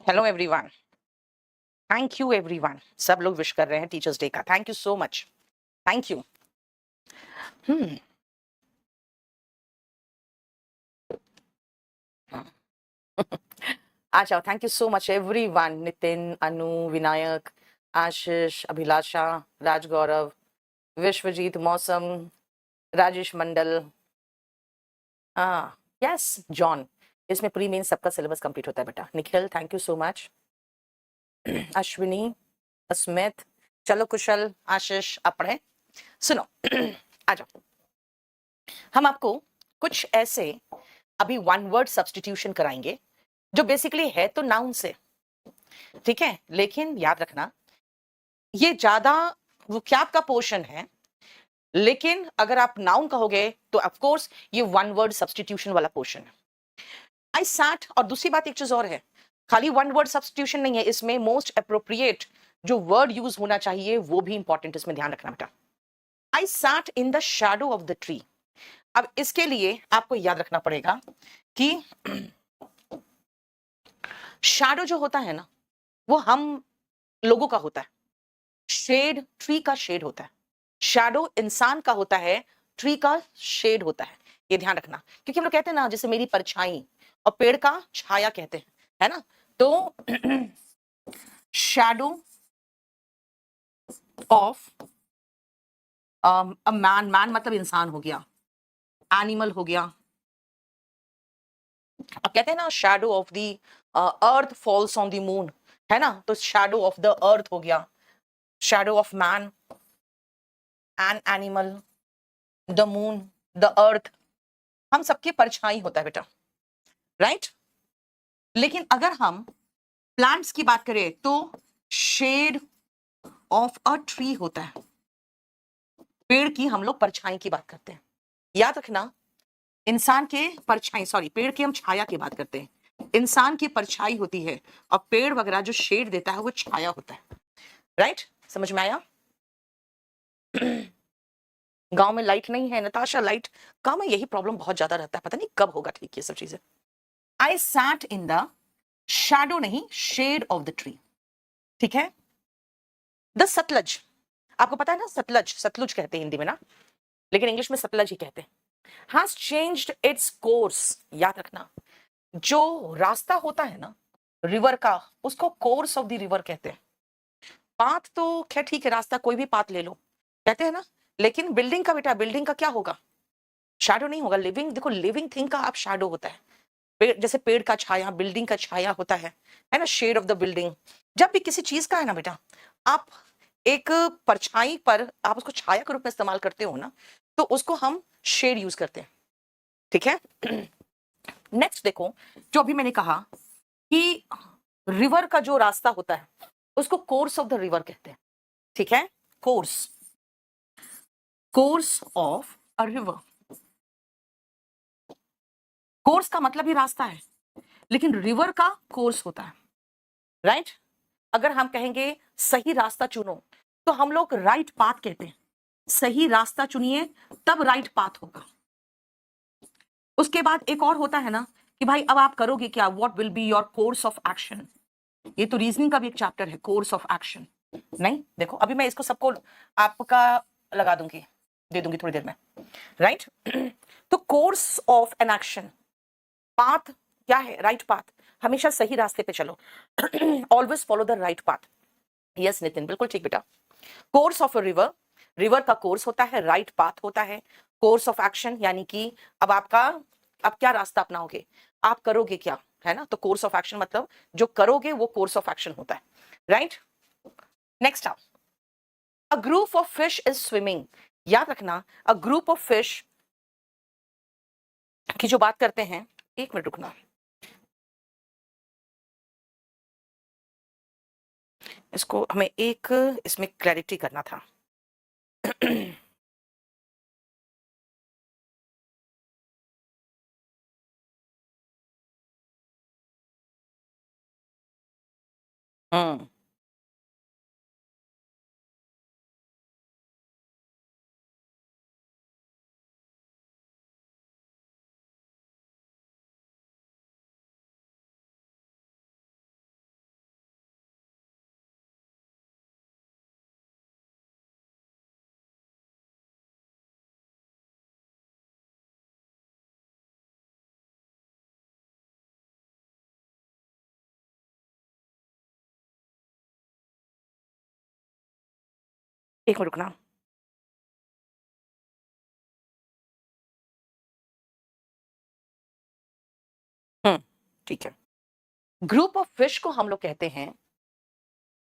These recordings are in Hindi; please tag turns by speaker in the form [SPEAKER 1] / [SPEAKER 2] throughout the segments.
[SPEAKER 1] Hello everyone. Thank you everyone. सब लोग विश कर रहे हैं टीचर्स डे का। Thank you so much. Thank you. हम्म आ जाओ। Thank you so much everyone. Nitin, Anu, Vinayak, Ashish, Abhilasha, Rajgaurav, Vishwajeet, Mausam, Rajesh Mandal, हाँ यस, जॉन। इसमें प्री मेन सबका सिलेबस कंप्लीट होता है बेटा। Nikhil, thank you so much. Ashwini, Smith, चलो कुशल, आशीष, आप पढ़े। सुनो आ जाओ। हम आपको कुछ ऐसे अभी वन वर्ड सब्स्टिट्यूशन कराएंगे जो बेसिकली है तो नाउन से, ठीक है, लेकिन याद रखना ये ज्यादा वोकैब का पोर्शन है, लेकिन अगर आप नाउन कहोगे तो ऑफ कोर्स ये वन वर्ड सब्स्टिट्यूशन वाला पोर्शन है। आई सैट, और दूसरी बात एक चीज और है, खाली वन वर्ड सब्स्टिट्यूशन नहीं है, इसमें मोस्ट अप्रोप्रिएट जो वर्ड यूज होना चाहिए वो भी इंपॉर्टेंट, इसमें ध्यान रखना बेटा। I sat in the shadow of the tree. अब इसके लिए आपको याद रखना पड़ेगा कि शैडो जो होता है ना वो हम लोगों का होता है, शेड ट्री का शेड होता है, शैडो इंसान का होता है, ट्री का शेड होता है। ये ध्यान रखना, क्योंकि हम लोग कहते हैं ना जैसे मेरी परछाई, और पेड़ का छाया कहते हैं, है ना। तो shadow of a man, man मतलब इंसान हो गया, एनिमल हो गया। अब कहते हैं ना shadow of the earth falls on the moon, है ना, तो शैडो ऑफ द अर्थ हो गया, shadow of man, an animal, the moon, the earth, हम सबकी परछाई होता है बेटा, राइट। लेकिन अगर हम प्लांट्स की बात करें तो शेड ऑफ अ ट्री होता है, पेड़ की हम लोग परछाई की बात करते हैं। याद रखना, इंसान के परछाई, सॉरी, पेड़ की हम छाया की बात करते हैं, इंसान की परछाई होती है, और पेड़ वगैरह जो शेड देता है वो छाया होता है, राइट। समझ में आया। गांव में लाइट नहीं है नताशा, लाइट गांव में यही प्रॉब्लम बहुत ज्यादा रहता है, पता नहीं कब होगा ठीक ये सब चीजें। I sat in the shadow, नहीं, शेड ऑफ द ट्री, ठीक है। द सतलज, आपको पता है ना सतलज, सतलुज कहते हैं हिंदी में ना, लेकिन इंग्लिश में सतलज ही कहते हैं। हैज चेंज्ड इट्स कोर्स, याद रखना, जो रास्ता होता है ना रिवर का, उसको कोर्स ऑफ द रिवर कहते हैं। पाथ तो खैर ठीक है, रास्ता कोई भी पाथ ले लो कहते हैं ना, लेकिन बिल्डिंग का बेटा, बिल्डिंग का क्या होगा, शैडो नहीं होगा। लिविंग, देखो लिविंग थिंग का आप शैडो होता है, पेड़, जैसे पेड़ का छाया बिल्डिंग का छाया होता है ना, शेड ऑफ द बिल्डिंग। जब भी किसी चीज का है ना बेटा, आप एक परछाई पर आप उसको छाया के रूप में इस्तेमाल करते हो ना, तो उसको हम शेड यूज करते हैं, ठीक है। नेक्स्ट देखो, जो अभी मैंने कहा कि रिवर का जो रास्ता होता है उसको कोर्स ऑफ द रिवर कहते हैं, ठीक है। Course, course of a river, course का मतलब ही रास्ता है, लेकिन रिवर का कोर्स होता है, राइट। अगर हम कहेंगे सही रास्ता चुनो, तो हम लोग राइट पाथ कहते हैं, सही रास्ता चुनिए तब राइट पाथ होगा। उसके बाद एक और होता है ना कि भाई अब आप करोगे क्या, what will be your course of action. ये तो रीजनिंग का भी एक चैप्टर है, कोर्स ऑफ एक्शन। नहीं देखो, अभी मैं इसको सबको आपका लगा दूंगी, दे दूंगी थोड़ी देर में, राइट। तो course of an action, path क्या है, राइट पाथ, हमेशा सही रास्ते पे चलो, always follow the right path. Yes Nitin, बिल्कुल ठीक बेटा। Course of a river, river का कोर्स होता है, राइट पाथ होता है। कोर्स ऑफ एक्शन यानी कि अब आपका, अब क्या रास्ता अपनाओगे, आप करोगे क्या, है ना, तो कोर्स ऑफ एक्शन मतलब जो करोगे वो कोर्स ऑफ एक्शन होता है, राइट। नेक्स्ट आप, अ group of fish is swimming, याद रखना, अ ग्रुप ऑफ फिश की जो बात करते हैं, एक मिनट रुकना, इसको हमें एक इसमें क्लैरिटी करना था। हम्म एक मिनट रुकना। ठीक है। ग्रुप ऑफ फिश को हम लोग कहते हैं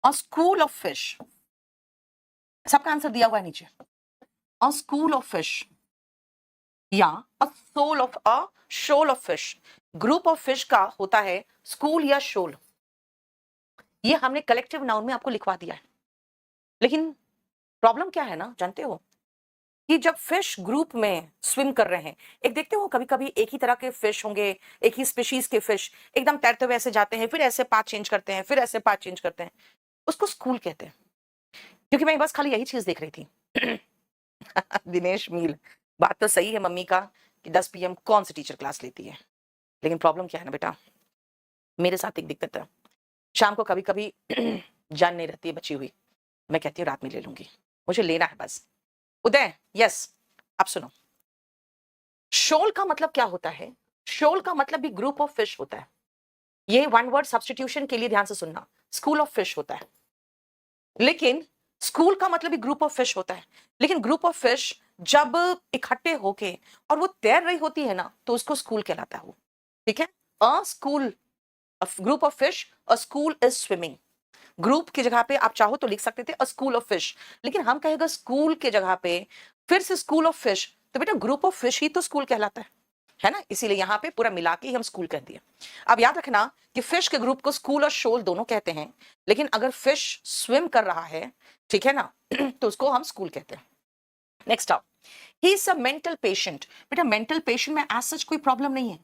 [SPEAKER 1] अ स्कूल ऑफ फिश। सबका आंसर दिया हुआ है नीचे। अ स्कूल ऑफ फिश या a sole of a shoal of fish. Group of fish का होता है स्कूल या शोल। ये हमने कलेक्टिव नाउन में आपको लिखवा दिया है। लेकिन प्रॉब्लम क्या है ना, जानते हो कि जब फिश ग्रुप में स्विम कर रहे हैं, एक देखते हो कभी कभी एक ही तरह के फिश होंगे, एक ही स्पीशीज के फिश एकदम तैरते हुए ऐसे जाते हैं, फिर ऐसे पाथ चेंज करते हैं, फिर ऐसे पाथ चेंज करते हैं, उसको स्कूल कहते हैं। क्योंकि मैं बस खाली यही चीज देख रही थी। दिनेश मील, बात तो सही है मम्मी का कि 10 PM कौन सी टीचर क्लास लेती है, लेकिन प्रॉब्लम क्या है ना बेटा, मेरे साथ एक दिक्कत है, शाम को कभी कभी जान नहीं रहती है बची हुई, मैं कहती हूँ रात में ले लूंगी, मुझे लेना है बस। उदय, यस, आप सुनो। शोल का मतलब क्या होता है? शोल का मतलब भी ग्रुप ऑफ फिश होता है। ये वन वर्ड सब्स्टिट्यूशन के लिए ध्यान से सुनना, स्कूल ऑफ फिश होता है, लेकिन स्कूल का मतलब भी ग्रुप ऑफ फिश होता है। लेकिन ग्रुप ऑफ फिश जब इकट्ठे होके और वो तैर रही होती है ना, तो उसको स्कूल कहलाता है वो। ठीक है, अ school, group of fish, a school is swimming. Group की जगह पे आप चाहो तो लिख सकते थे अ स्कूल ऑफ फिश, लेकिन हम कहेगा स्कूल के जगह पे फिर से स्कूल ऑफ फिश, तो बेटा ग्रुप ऑफ फिश ही तो स्कूल कहलाता है ना, इसीलिए यहां पे पूरा मिला के ही हम स्कूल कह दिए। अब याद रखना कि फिश के ग्रुप को स्कूल और शोल दोनों कहते हैं, लेकिन अगर फिश स्विम कर रहा है, ठीक है ना, तो उसको हम स्कूल कहते हैं। नेक्स्ट आओ, ही इज अ मेंटल पेशेंट। बेटा मेंटल पेशेंट में एज सच कोई प्रॉब्लम नहीं है,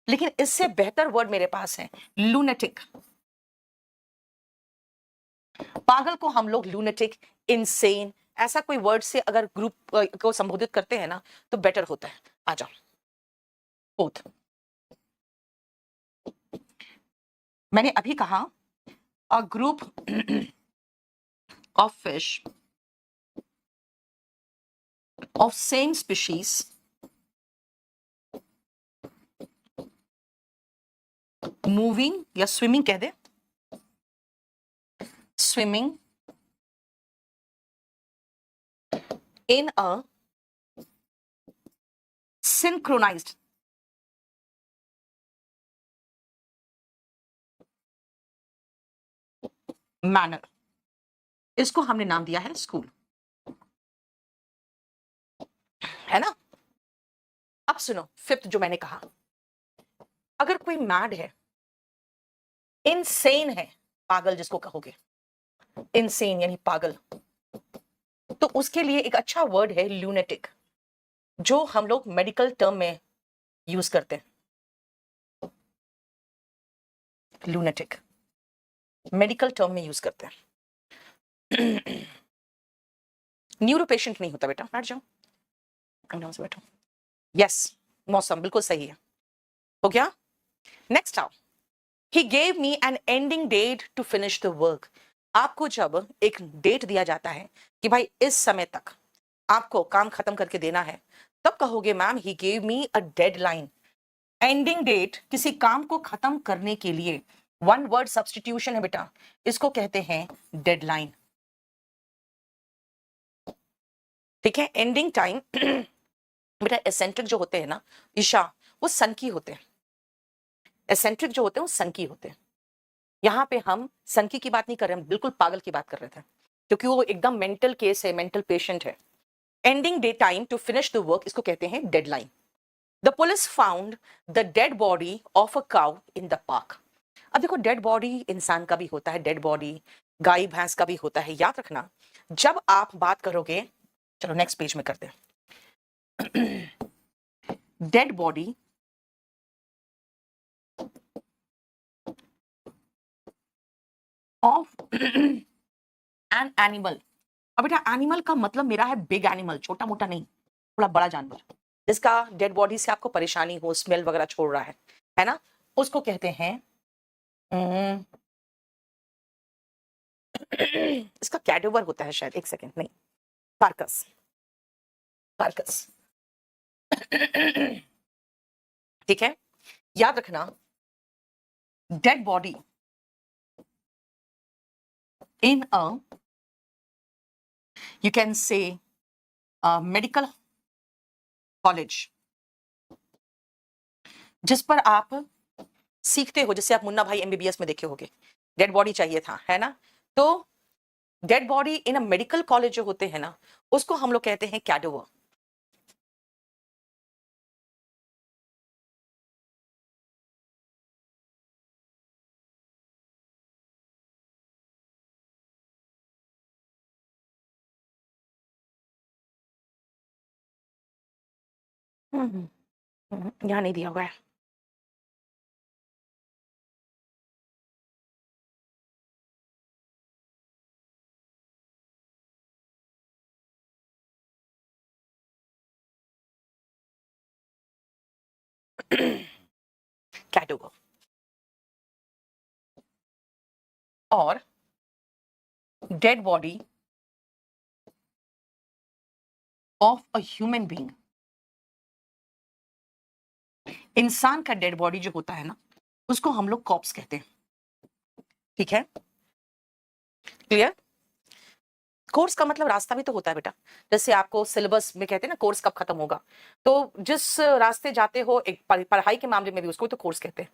[SPEAKER 1] लेकिन इससे बेहतर वर्ड मेरे पास है, लूनेटिक। पागल को हम लोग लूनेटिक, इनसेन, ऐसा कोई वर्ड से अगर ग्रुप को संबोधित करते हैं ना, तो बेटर होता है। आ जाओ फोर्थ, मैंने अभी कहा a group of fish of same species moving या स्विमिंग कह दे, swimming in a synchronised manner, इसको हमने नाम दिया है स्कूल, है ना। अब सुनो फिफ्थ जो मैंने कहा, अगर कोई मैड है, इनसेन है, पागल जिसको कहोगे, इनसेन यानी पागल, तो उसके लिए एक अच्छा वर्ड है लूनेटिक, जो हम लोग मेडिकल टर्म में यूज करते हैं। लूनेटिक मेडिकल टर्म में यूज करते हैं। न्यूरो पेशेंट नहीं होता बेटा, बैठ जाओ, आराम से बैठो। यस, मौसम बिल्कुल सही है, हो गया। नेक्स्ट आओ, he gave me an ending date to finish the work. आपको जब एक डेट दिया जाता है कि भाई इस समय तक आपको काम खत्म करके देना है, तब कहोगे ma'am he gave me a deadline. Ending date किसी काम को खत्म करने के लिए वन वर्ड सब्स्टिट्यूशन है बेटा, इसको कहते हैं डेडलाइन। ठीक है, एंडिंग टाइम बेटा एसेंट्रिक जो होते हैं ना ईशा, वो सन की होते हैं, एसेंट्रिक जो होते हैं वो सन की होते हैं। यहाँ पे हम सनकी की बात नहीं कर रहे, हम बिल्कुल पागल की बात कर रहे थे, क्योंकि वो एकदम मेंटल केस है, मेंटल पेशेंट है। Ending day time to finish the work, इसको कहते हैं deadline. The police found the dead body of a cow in the park. अब देखो डेड बॉडी इंसान का भी होता है, डेड बॉडी गाय भैंस का भी होता है, याद रखना जब आप बात करोगे। चलो नेक्स्ट पेज में करते हैं। Dead body of an animal. अब बेटा एनिमल का मतलब मेरा है बिग एनिमल, छोटा मोटा नहीं, थोड़ा बड़ा जानवर, जिसका डेड बॉडी से आपको परेशानी हो, स्मेल वगैरह छोड़ रहा है ना, उसको कहते हैं इसका कैडेवर होता है शायद, एक सेकेंड, नहीं, कार्कस, कार्कस। ठीक है, याद रखना dead body in a You can say medical college जिस पर आप सीखते हो, जैसे आप मुन्ना भाई एमबीबीएस में देखे होगे, डेड बॉडी चाहिए था, है ना? तो dead body in a medical college जो होते हैं ना, उसको हम लोग कहते हैं कैडेवर। यहाँ नहीं दिया हुआ है। कैटेगरी और dead body of a human being, इंसान का डेड बॉडी जो होता है ना, उसको हम लोग कॉप्स कहते हैं। ठीक है, क्लियर? कोर्स का मतलब रास्ता भी तो होता है बेटा, जैसे आपको सिलेबस में कहते हैं ना कोर्स कब खत्म होगा, तो जिस रास्ते जाते हो एक पढ़ाई के मामले में भी उसको तो कोर्स कहते हैं।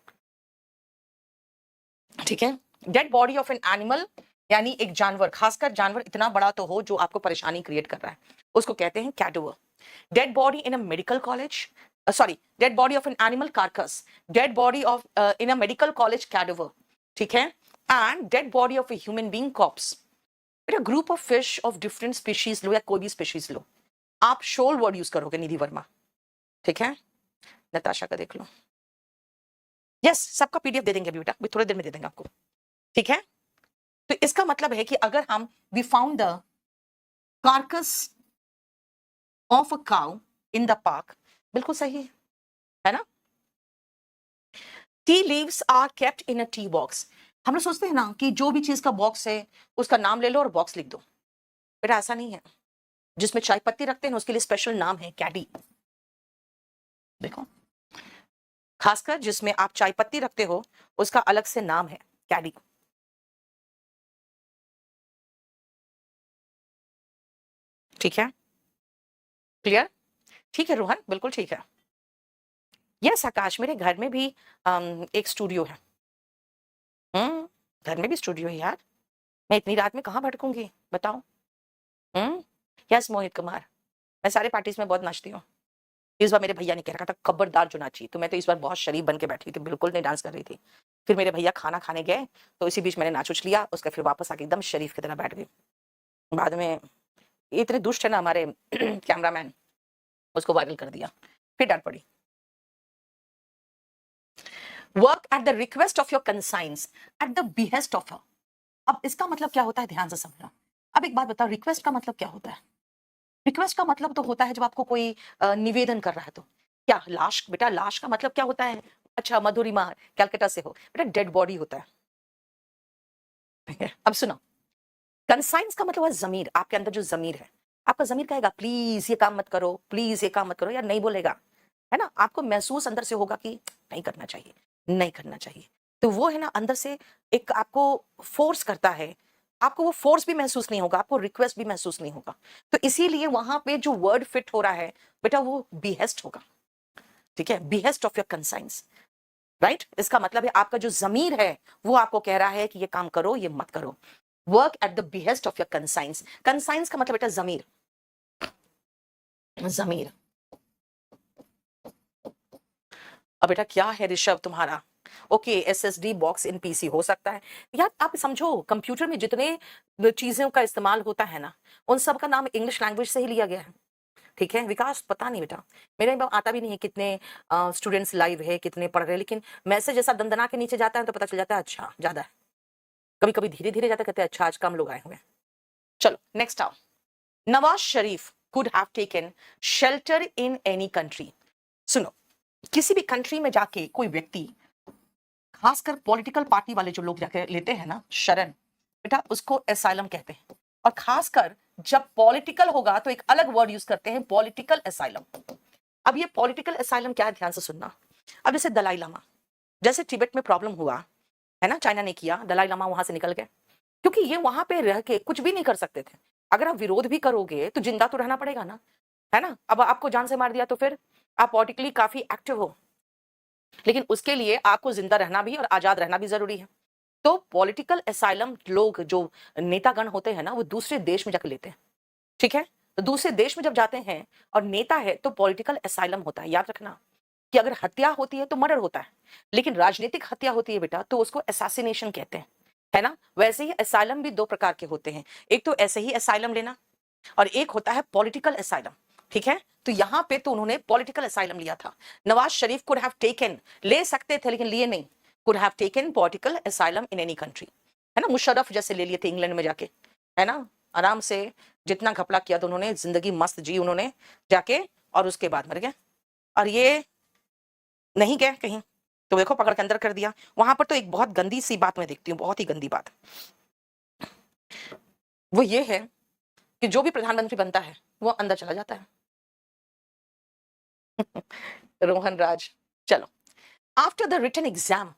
[SPEAKER 1] ठीक है, dead body of an animal यानी एक जानवर, खासकर जानवर इतना बड़ा तो हो जो आपको परेशानी क्रिएट कर रहा है, उसको कहते हैं cadaver. Dead body in a medical college, sorry, dead body of an animal carcass, dead body of in a medical college cadaver. ठीक है, and dead body of a human being corpse. बेटा group of fish of different species लो या कोई भी स्पीशीज लो, आप शोल वर्ड यूज करोगे निधि वर्मा। ठीक है, नताशा का देख लो। यस, सबका पीडीएफ दे देंगे अभी बेटा, थोड़ी देर में दे देंगे आपको। ठीक है, तो इसका मतलब है कि अगर हम we found the carcass of a cow in the park, बिल्कुल सही है ना? Tea leaves are kept in a tea box. हम लोग सोचते हैं ना कि जो भी चीज का बॉक्स है उसका नाम ले लो और बॉक्स लिख दो, बेटा ऐसा नहीं है। जिसमें चाय पत्ती रखते हैं उसके लिए स्पेशल नाम है कैडी। देखो, खासकर जिसमें आप चाय पत्ती रखते हो उसका अलग से नाम है कैडी। ठीक है, क्लियर? ठीक है रोहन, बिल्कुल ठीक है। यस आकाश, मेरे घर में भी एक स्टूडियो है। घर में भी स्टूडियो है यार, मैं इतनी रात में कहाँ भटकूंगी बताओ। यस मोहित कुमार, मैं सारे पार्टीज में बहुत नाचती हूँ। इस बार मेरे भैया ने कह रखा था खबरदार जो नाची, तो मैं तो इस बार बहुत शरीफ बन के बैठी थी, बिल्कुल नहीं डांस कर रही थी। फिर मेरे भैया खाना खाने गए तो इसी बीच मैंने नाच उछ लिया, उसका फिर वापस आके एकदम शरीफ की तरह बैठ गई। बाद में इतने दुष्ट है ना हमारे कैमरामैन, उसको वायरल कर दिया, फिर डांट पड़ी। Work at the request of your conscience at the behest of her. अब इसका मतलब क्या होता है, ध्यान से समझना। अब एक बात बताओ, रिक्वेस्ट का मतलब क्या होता है? रिक्वेस्ट का मतलब तो होता है जब आपको कोई निवेदन कर रहा है तो। क्या लाश, बेटा लाश का मतलब क्या होता है? अच्छा मधुरिमा कैलकाटा से हो, बेटा डेड बॉडी होता है। अब सुनो, कंसाइंस का मतलब है जमीर, आपके अंदर जो जमीर है, आपका जमीर कहेगा प्लीज ये काम मत करो, प्लीज ये काम मत करो, यार नहीं बोलेगा, है ना? आपको महसूस अंदर से होगा कि नहीं करना चाहिए, नहीं करना चाहिए, तो वो है ना अंदर से एक आपको फोर्स करता है। आपको वो फोर्स भी महसूस नहीं होगा, आपको रिक्वेस्ट भी महसूस नहीं होगा, तो इसीलिए वहां पे जो वर्ड फिट हो रहा है बेटा वो बिहेस्ट होगा। ठीक है, behest of your conscience, right? इसका मतलब है आपका जो जमीर है वो आपको कह रहा है कि ये काम करो ये मत करो। Work at the behest of your conscience. Conscience का मतलब बेटा जमीर, जमीर। अब बेटा क्या है ऋषभ तुम्हारा? Okay, SSD box in PC हो सकता है यार। आप समझो कंप्यूटर में जितने चीजों का इस्तेमाल होता है ना, उन सब का नाम इंग्लिश लैंग्वेज से ही लिया गया है। ठीक है विकास, पता नहीं बेटा, मेरे आता भी नहीं है कितने स्टूडेंट्स लाइव है, कितने पढ़ रहे हैं, लेकिन मैसेज जैसा दंदना के नीचे जाता है तो पता चल जाता है अच्छा ज्यादा है। कभी कभी धीरे धीरे जाता, कहते हैं अच्छा आज कम लोग आए हुए हैं। चलो नेक्स्ट आओ। Nawaz Sharif could have taken shelter in any country. सुनो, किसी भी कंट्री में जाके कोई व्यक्ति, खासकर पॉलिटिकल पार्टी वाले जो लोग जाके लेते हैं ना शरण, बेटा उसको एसाइलम कहते हैं। और खासकर जब पॉलिटिकल होगा तो एक अलग वर्ड यूज करते हैं, पॉलिटिकल एसाइलम। अब ये पॉलिटिकल एसाइलम क्या है, ध्यान से सुनना। अब जैसे दलाई लामा, जैसे तिब्बत में प्रॉब्लम हुआ है ना, चाइना ने किया, दलाई लामा वहां से निकल गए, क्योंकि ये वहां पे रह के कुछ भी नहीं कर सकते थे। अगर आप विरोध भी करोगे तो जिंदा तो रहना पड़ेगा ना, है ना। अब आपको जान से मार दिया तो फिर आप पॉलिटिकली काफी एक्टिव हो, लेकिन उसके लिए आपको जिंदा रहना भी और आजाद रहना भी जरूरी है। तो पॉलिटिकल असाइलम लोग जो नेतागण होते हैं ना, वो दूसरे देश में जाकर लेते हैं, ठीक है। तो दूसरे देश में जब जाते हैं और नेता है तो पॉलिटिकल असाइलम होता है। याद रखना कि अगर हत्या होती है तो मर्डर होता है, लेकिन राजनीतिक हत्या होती है बेटा तो उसको असैसिनेशन कहते हैं, है ना। वैसे ही असाइलम भी दो प्रकार के होते हैं, एक तो ऐसे ही असाइलम लेना और एक होता है पॉलिटिकल असाइलम, ठीक है। तो यहां पे तो उन्होंने पॉलिटिकल असाइलम लिया था। Nawaz Sharif could have taken, ले सकते थे लेकिन लिए नहीं, could have taken political asylum in any country, है ना। मुशर्रफ जैसे ले लिए थे इंग्लैंड में जाके, है ना, आराम से जितना घपला किया तो उन्होंने, जिंदगी मस्त जी उन्होंने जाके, और उसके बाद मर गए। और ये नहीं गए कहीं तो देखो पकड़ के अंदर कर दिया। वहां पर तो एक बहुत गंदी सी बात मैं देखती हूँ, बहुत ही गंदी बात, वो ये है कि जो भी प्रधानमंत्री बनता है वो अंदर चला जाता है। रोहन राज। चलो, after the written exam,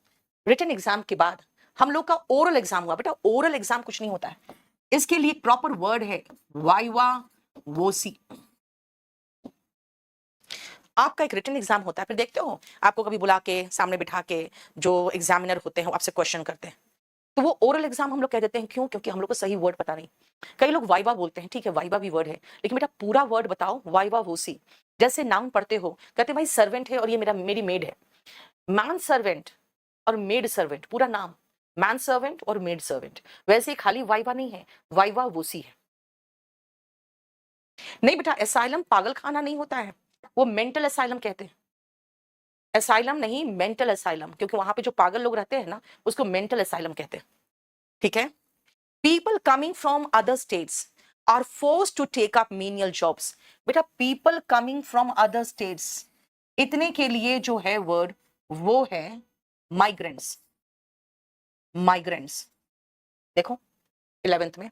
[SPEAKER 1] written exam के बाद हम लोग का ओरल एग्जाम हुआ। बेटा ओरल एग्जाम कुछ नहीं होता है, इसके लिए प्रॉपर वर्ड है वाइवा वोसी। आपका एक रिटन एग्जाम होता है, फिर देखते हो आपको कभी बुला के सामने बिठा के जो एग्जामिनर होते हैं वो आपसे क्वेश्चन करते हैं, तो वो ओरल एग्जाम हम लोग कह देते हैं। क्यों? क्योंकि हम लोग को सही वर्ड पता नहीं। कई लोग वाइवा बोलते हैं, ठीक है वाइवा भी वर्ड है, लेकिन बेटा पूरा वर्ड बताओ। वाइवा वोसी, जैसे नाउन पढ़ते हो कहते भाई सर्वेंट है और ये मेरी मेड है। मैन सर्वेंट और मेड सर्वेंट, पूरा नाम मैन सर्वेंट और मेड सर्वेंट। वैसे खाली वाइवा नहीं है, वाइवा वोसी है। नहीं बेटा एसाइलम पागल खाना नहीं होता है, वो मेंटल असाइलम कहते हैं। असाइलम नहीं, मेंटल असाइलम, क्योंकि वहां पे जो पागल लोग रहते हैं ना उसको मेंटल असाइलम कहते हैं, ठीक है। People coming from other states are forced to take up menial jobs. बेटा people coming from other states, इतने के लिए जो है वर्ड वो है माइग्रेंट्स। माइग्रेंट्स देखो 11th में,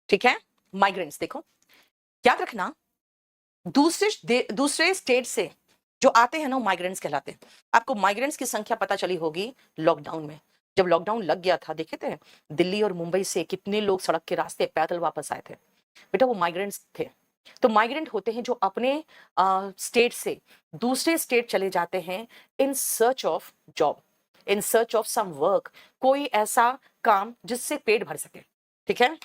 [SPEAKER 1] ठीक है। माइग्रेंट्स देखो, याद रखना दूसरे स्टेट से जो आते हैं ना माइग्रेंट्स कहलाते हैं। आपको माइग्रेंट्स की संख्या पता चली होगी लॉकडाउन में, जब लॉकडाउन लग गया था देखे थे दिल्ली और मुंबई से कितने लोग सड़क के रास्ते पैदल वापस आए थे, बेटा वो माइग्रेंट्स थे। तो माइग्रेंट होते हैं जो अपने स्टेट से दूसरे स्टेट चले जाते हैं in search of job, in search of some work, कोई ऐसा काम जिससे पेट भर सके, ठीक है।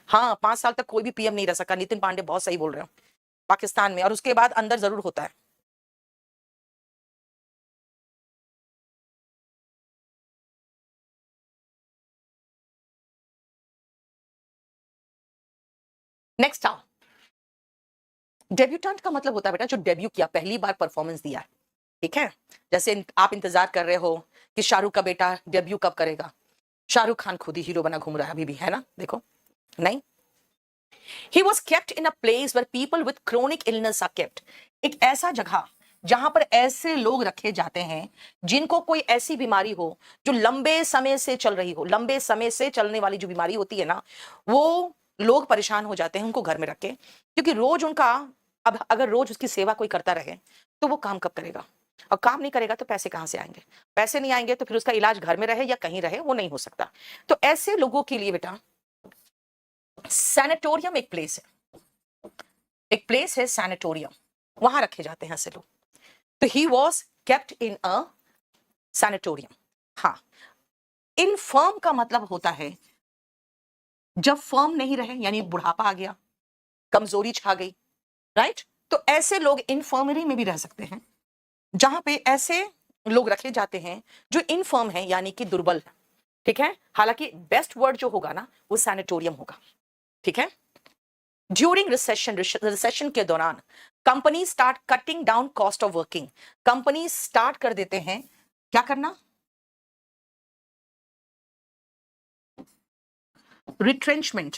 [SPEAKER 1] हाँ 5 साल तक कोई भी पीएम नहीं रह सका, नितिन पांडे बहुत सही बोल रहे हो, पाकिस्तान में, और उसके बाद अंदर जरूर होता है। नेक्स्ट आओ, डेब्यूटेंट का मतलब होता है बेटा जो डेब्यू किया, पहली बार परफॉर्मेंस दिया है, ठीक है। जैसे आप इंतजार कर रहे हो कि शाहरुख का बेटा डेब्यू कब करेगा, शाहरुख खान खुद ही हीरो बना घूम रहा है अभी भी, है ना, देखो नहीं। He was kept in a place where people with chronic illness are kept. एक ऐसा जगह जहां पर ऐसे लोग रखे जाते हैं जिनको कोई ऐसी बीमारी हो जो लंबे समय से चल रही हो, लंबे समय से चलने वाली जो बीमारी होती है ना, वो लोग परेशान हो जाते हैं उनको घर में रख के, क्योंकि रोज उनका, अब अगर रोज उसकी सेवा कोई करता रहे तो वो काम कब करेगा, और काम नहीं करेगा तो पैसे कहां से आएंगे, पैसे नहीं आएंगे तो फिर उसका इलाज घर में रहे या कहीं रहे वो नहीं हो सकता। तो ऐसे लोगों के लिए बेटा सैनिटोरियम एक प्लेस है, एक प्लेस है सैनिटोरियम, वहां रखे जाते हैं ऐसे लोग। तो he was kept in a sanatorium. हाँ, इनफर्म का मतलब होता है जब फर्म नहीं रहे, यानी बुढ़ापा आ गया, कमजोरी छा गई, राइट। तो ऐसे लोग इनफर्मरी में भी रह सकते हैं, जहां पे ऐसे लोग रखे जाते हैं जो इनफर्म है यानी कि दुर्बल है, ठीक है। हालांकि बेस्ट वर्ड जो होगा ना वो सैनिटोरियम होगा, ठीक है। ड्यूरिंग रिसेशन के दौरान company start cutting down cost of working, company start कर देते हैं क्या करना, रिट्रेंचमेंट।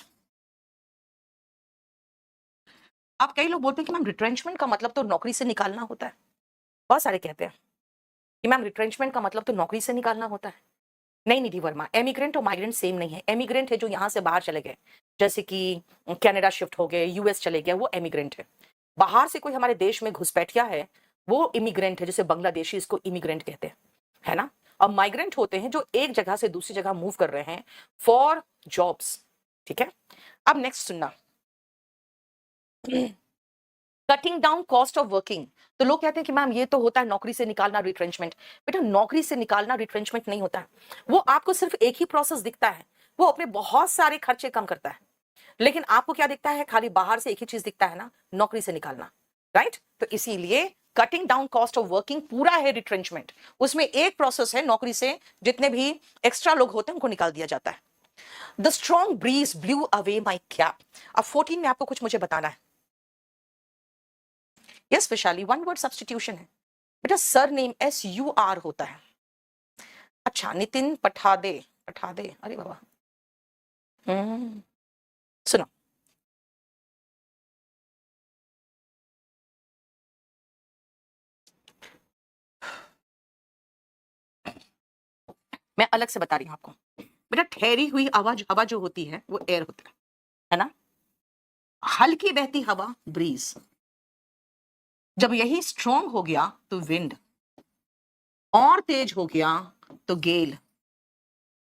[SPEAKER 1] आप कई लोग बोलते हैं कि मैम रिट्रेंचमेंट का मतलब तो नौकरी से निकालना होता है, बहुत सारे कहते हैं कि मैम रिट्रेंचमेंट का मतलब तो नौकरी से निकालना होता है। नहीं निधि वर्मा, एमिग्रेंट और माइग्रेंट सेम नहीं है। एमिग्रेंट है जो यहां से बाहर चले गए, जैसे कि कनाडा शिफ्ट हो गए, यूएस चले गए, वो इमिग्रेंट है। बाहर से कोई हमारे देश में घुसपैठिया है, वो इमिग्रेंट है, जैसे बांग्लादेशी, इसको इमिग्रेंट कहते हैं, है ना। और माइग्रेंट होते हैं जो एक जगह से दूसरी जगह मूव कर रहे हैं फॉर जॉब्स, ठीक है। अब नेक्स्ट सुनना, cutting down cost of working. तो लोग कहते हैं कि मैम ये तो होता है नौकरी से निकालना, रिट्रेंचमेंट। बेटा नौकरी से निकालना रिट्रेंचमेंट नहीं होता है, वो आपको सिर्फ एक ही प्रोसेस दिखता है, वो अपने बहुत सारे खर्चे कम करता है। लेकिन आपको क्या दिखता है, खाली बाहर से एक ही चीज दिखता है ना, नौकरी से निकालना, राइट। तो इसीलिए cutting down cost of working पूरा है रिट्रेंचमेंट, उसमें एक प्रोसेस है, नौकरी से जितने भी एक्स्ट्रा लोग होते हैं उनको निकाल दिया जाता है। The strong breeze blew away my cap. अब 14 में आपको कुछ मुझे बताना है। Yes Vishali, one word substitution है बेटा, सर नेम SUR होता है। अच्छा नितिन पठादे, पठादे, अरे बाबा, सुनो, मैं अलग से बता रही हूं आपको बेटा। ठहरी हुई आवाज, हवा जो होती है वो एयर होता है ना। हल्की बहती हवा ब्रीज, जब यही स्ट्रॉन्ग हो गया तो विंड, और तेज हो गया तो गेल,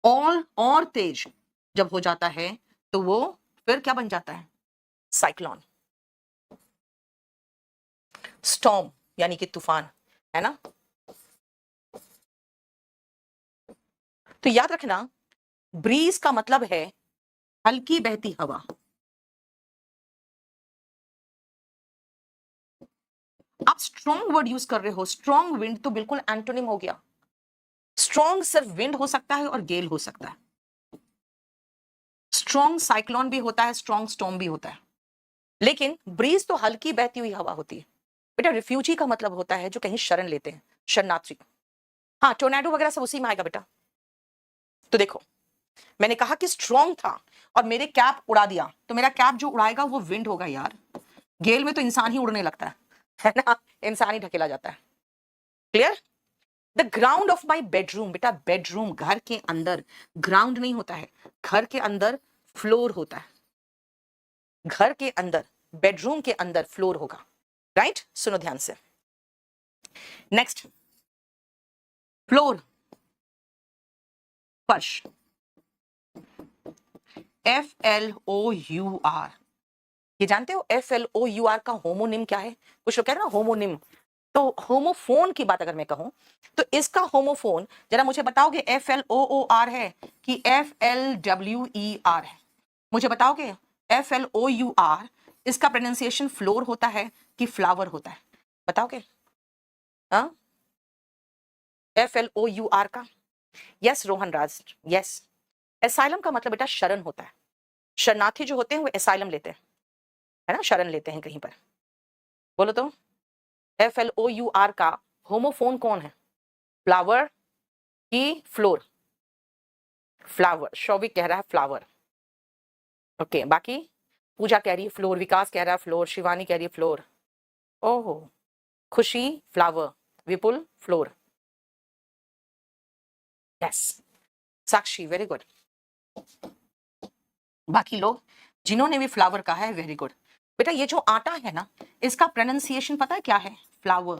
[SPEAKER 1] और तेज जब हो जाता है तो वो फिर क्या बन जाता है, साइक्लोन। स्टॉर्म यानी कि तूफान, है ना। तो याद रखना, ब्रीज का मतलब है हल्की बहती हवा। आप स्ट्रॉन्ग वर्ड यूज कर रहे हो, स्ट्रॉन्ग विंड, तो बिल्कुल एंटोनिम हो गया। स्ट्रॉन्ग सिर्फ विंड हो सकता है और गेल हो सकता है। स्ट्रॉन्ग साइक्लोन भी होता है, स्ट्रॉन्ग स्टॉर्म भी होता है, लेकिन ब्रीज तो हल्की बहती हुई हवा होती है। बेटा रिफ्यूजी का मतलब होता है जो कहीं शरण लेते हैं, शरणार्थी। हाँ टोर्नेडो वगैरह सब उसी में आएगा बेटा। तो देखो, मैंने कहा कि स्ट्रॉन्ग था और मेरे कैप उड़ा दिया, तो मेरा कैप जो उड़ाएगा वो विंड होगा यार। गेल में तो इंसान ही उड़ने लगता है ना, इंसान ही ढकेला जाता है। Clear. The ground of my bedroom, बेटा बेडरूम घर के अंदर, ग्राउंड नहीं होता है, घर के अंदर फ्लोर होता है। घर के अंदर, बेडरूम के अंदर फ्लोर होगा, राइट। सुनो ध्यान से, नेक्स्ट, फ्लोर फर्श, FLOUR। ये जानते हो FLOUR का होमोनिम क्या है? कुछ लोग कह रहे हैं ना होमोनिम, तो होमोफोन की बात अगर मैं कहूं तो इसका होमोफोन जरा मुझे बताओगे, FLOOR है कि FLWER है? मुझे बताओगे FLOUR इसका प्रोनाउंसिएशन फ्लोर होता है कि फ्लावर होता है? बताओगे? हाँ FLOUR का। यस रोहन राज, यस। एसाइलम का मतलब बेटा शरण होता है। शरणार्थी जो होते हैं वो एसाइलम लेते हैं, है ना, शरण लेते हैं कहीं पर। बोलो तो FLOUR का होमोफोन कौन है, फ्लावर की फ्लोर? फ्लावर, शौविक कह रहा है फ्लावर, ओके। बाकी पूजा कह रही है फ्लोर, विकास कह रहा है फ्लोर, शिवानी कह रही है फ्लोर, ओहो, खुशी फ्लावर, विपुल फ्लोर, यस। साक्षी वेरी गुड। बाकी लोग जिन्होंने भी फ्लावर कहा है वेरी गुड। बेटा ये जो आटा है ना, इसका प्रोनाउंसिएशन पता है क्या है? Flour,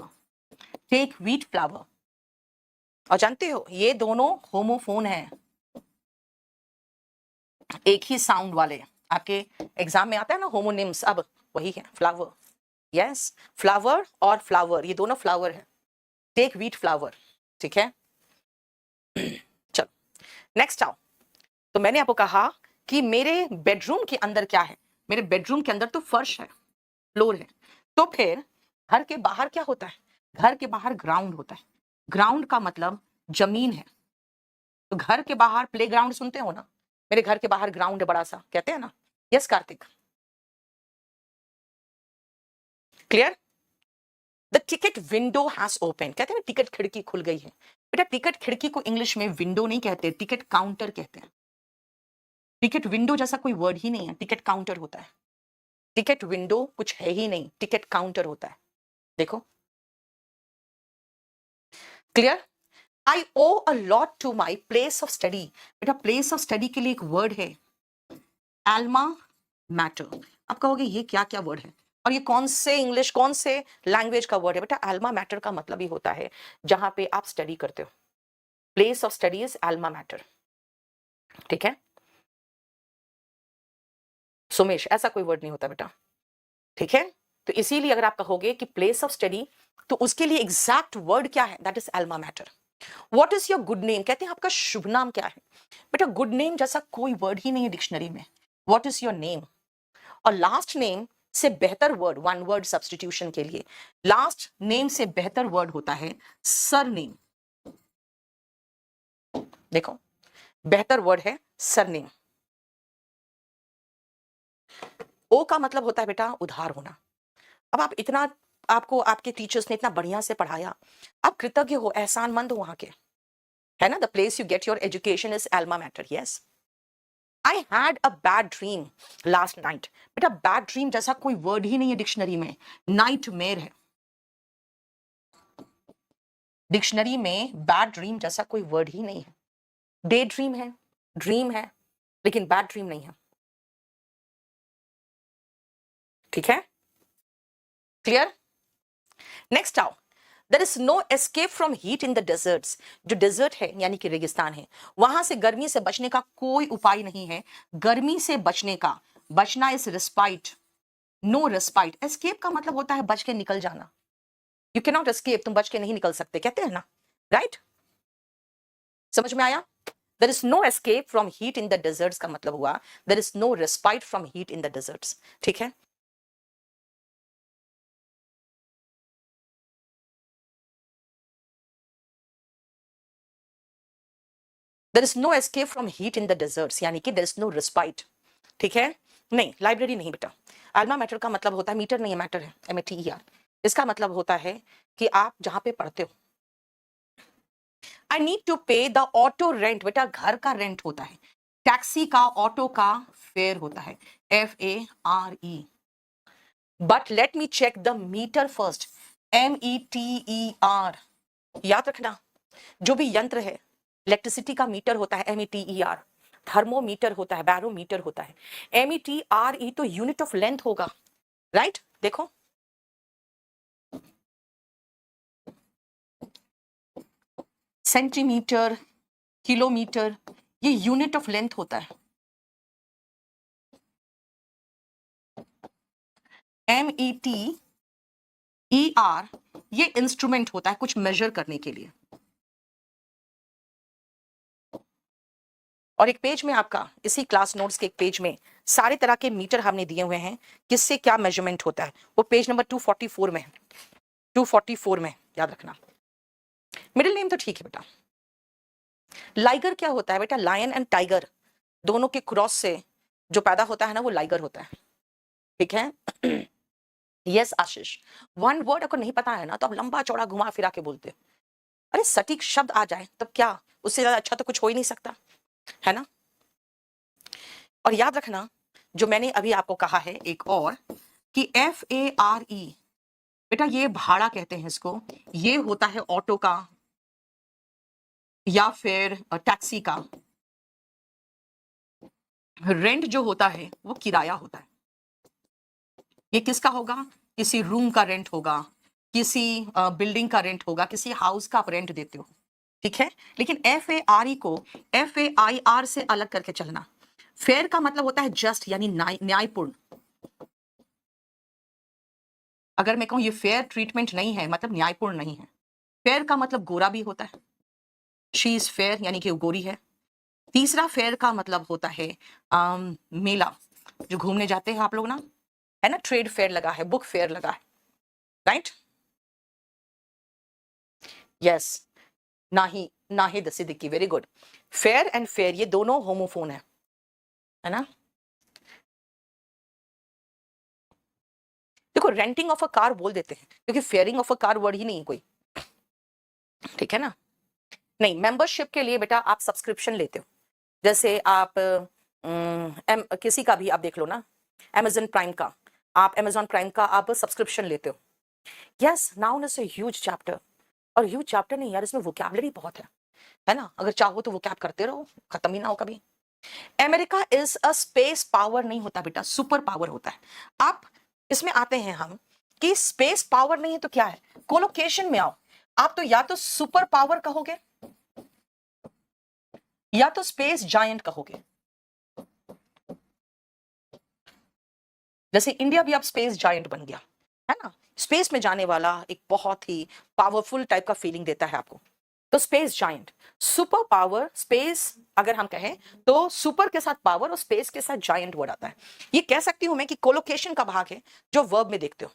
[SPEAKER 1] take wheat flour. और जानते हो ये दोनों होमोफोन है, एक ही साउंड वाले। आपके एग्जाम में आता है ना होमोनिम्स, अब वही है फ्लावर। यस, फ्लावर और फ्लावर ये दोनों फ्लावर है, टेक व्हीट फ्लावर, ठीक है। चलो नेक्स्ट आओ। तो मैंने आपको कहा कि मेरे बेडरूम के अंदर क्या है, मेरे बेडरूम के अंदर तो फर्श है, फ्लोर है। तो फिर घर के बाहर क्या होता है? घर के बाहर ग्राउंड होता है। ग्राउंड का मतलब जमीन है। तो घर के बाहर प्लेग्राउंड सुनते हो ना, मेरे घर के बाहर ग्राउंड है बड़ा सा, कहते हैं ना। Yes Kartik, clear. The ticket window has open, कहते हैं ना टिकट खिड़की खुल गई है। बेटा टिकट खिड़की को इंग्लिश में विंडो नहीं कहते, टिकट काउंटर कहते हैं। टिकट विंडो जैसा कोई वर्ड ही नहीं है, टिकट काउंटर होता है। टिकट विंडो कुछ है ही नहीं, टिकट काउंटर होता है। देखो clear. I owe a lot to my place of study. बेटा प्लेस ऑफ स्टडी के लिए एक वर्ड है, एल्मा मैटर। आप कहोगे ये क्या क्या वर्ड है और ये कौन से इंग्लिश कौन से लैंग्वेज का वर्ड है? बेटा एल्मा मैटर का मतलब ही होता है जहां पे आप स्टडी करते हो, place of study is Elma matter. ठीक है सुमेश, ऐसा कोई वर्ड नहीं होता बेटा। ठीक है, तो इसीलिए अगर आप कहोगे कि प्लेस ऑफ स्टडी, तो उसके लिए एग्जैक्ट वर्ड क्या है? That is Elma matter. What is your good name? कहते हैं आपका शुभ नाम क्या है? बेटा गुड नेम जैसा कोई वर्ड ही नहीं है डिक्शनरी में। What is your name? और लास्ट नेम से बेहतर वर्ड, वन वर्ड सब्सटीट्यूशन के लिए लास्ट नेम से बेहतर वर्ड होता है सर नेम। देखो बेहतर वर्ड है सर नेम। ओ का मतलब होता है बेटा उधार होना। अब आप इतना, आपको आपके टीचर्स ने इतना बढ़िया से पढ़ाया, आप कृतज्ञ हो, एहसानमंद हो वहां के, है ना? The place you get your education is Elma matter. Yes, I had a bad dream last night. बेटा बैड ड्रीम जैसा कोई वर्ड ही नहीं है डिक्शनरी में, नाइट मेयर है। डिक्शनरी में बैड ड्रीम जैसा कोई वर्ड ही नहीं है। डे ड्रीम है, लेकिन बैड ड्रीम नहीं है। ठीक है, क्लियर? नेक्स्ट आओ, there is no escape from heat in the deserts. जो डेजर्ट है यानी कि रेगिस्तान है, वहां से गर्मी से बचने का कोई उपाय नहीं है। गर्मी से बचने का, बचना is respite, no respite. Escape का मतलब होता है बच के निकल जाना। यू कैन नॉट एस्केप, तुम बच के नहीं निकल सकते, कहते हैं ना, राइट? समझ में आया? There is no escape from heat in the deserts का मतलब हुआ there is no respite from heat in the deserts. ठीक है, there is no escape from heat in the deserts यानी कि देयर इज नो रिस्पाइट। ठीक है, नहीं लाइब्रेरी नहीं बेटा। अल्मा मैटर का मतलब होता है, मीटर नहीं है, मैटर है, MATER। इसका मतलब होता है कि आप जहां पे पढ़ते हो। आई नीड टू पे द ऑटो रेंट। बेटा घर का रेंट होता है, टैक्सी का, ऑटो का फेयर होता है, FARE। But let me check the meter first, METER। याद रखना, जो भी यंत्र है, इलेक्ट्रिसिटी का मीटर होता है METER, थर्मोमीटर होता है, बैरोमीटर होता है। METRE तो यूनिट ऑफ लेंथ होगा, राइट? देखो सेंटीमीटर, किलोमीटर, ये यूनिट ऑफ लेंथ होता है। METER ये इंस्ट्रूमेंट होता है कुछ मेजर करने के लिए। और एक पेज में आपका, इसी क्लास नोट्स के एक पेज में सारे तरह के मीटर हमने दिए हुए हैं, किससे क्या मेजरमेंट होता है। वो पेज नंबर 244 में, 244 में, याद रखना। मिडिल नेम तो ठीक है बेटा। लाइगर क्या होता है बेटा? लायन एंड टाइगर दोनों के क्रॉस से जो पैदा होता है ना, वो लाइगर होता है। ठीक है, यस आशीष, वन वर्ड अगर नहीं पता है ना, तो आप लंबा चौड़ा घुमा फिरा के बोलते हो। अरे सटीक शब्द आ जाए तब क्या, उससे ज्यादा अच्छा तो कुछ हो ही नहीं सकता, है ना? और याद रखना, जो मैंने अभी आपको कहा है एक और, कि FARE बेटा ये भाड़ा कहते हैं इसको, ये होता है ऑटो का या फिर टैक्सी का। रेंट जो होता है वो किराया होता है। ये किसका होगा? किसी रूम का रेंट होगा, किसी बिल्डिंग का रेंट होगा, किसी हाउस का आप रेंट देते हो। ठीक है, लेकिन FARE को FAIR से अलग करके चलना। फेयर का मतलब होता है जस्ट, यानी न्यायपूर्ण। अगर मैं कहूं ये फेयर ट्रीटमेंट नहीं है, मतलब न्यायपूर्ण नहीं है। फेयर का मतलब गोरा भी होता है, शी इज फेयर यानी कि वो गोरी है। तीसरा फेयर का मतलब होता है मेला, जो घूमने जाते हैं आप लोग ना, है ना, ट्रेड फेयर लगा है, बुक फेयर लगा है, right? Yes, Nahid Siddiqui, very good. Fair and fair ये दोनों होमोफोन है ना? देखो रेंटिंग ऑफ अ कार बोल देते हैं, क्योंकि fairing of a car word ही नहीं है कोई। ठीक है ना? नहीं, मेंबरशिप के लिए बेटा आप सब्सक्रिप्शन लेते हो, जैसे आप किसी का भी आप देख लो ना, Amazon प्राइम का, आप Amazon प्राइम का आप सब्सक्रिप्शन लेते हो। Yes, noun is a huge chapter. और ह्यूज चैप्टर नहीं यार, इसमें वोकैबुलरी बहुत है ना? अगर चाहो तो वोकैब करते रहो, खत्म ही ना हो कभी। America is a space power नहीं होता बेटा, सुपर पावर होता है। आप इसमें आते हैं हम कि स्पेस पावर नहीं है तो क्या है, कोलोकेशन में आओ। आप तो या तो सुपर पावर कहोगे या तो स्पेस जायंट कहोगे। जैसे इंडिया भी अब स्पेस जायंट बन गया है ना, स्पेस में जाने वाला एक बहुत ही पावरफुल टाइप का फीलिंग देता है आपको, तो space giant. Super power space अगर हम कहें तो सुपर के साथ पावर और स्पेस के साथ जायंट वर्ड आता है। ये कह सकती हूं मैं कि कोलोकेशन का भाग है जो वर्ब में देखते हो।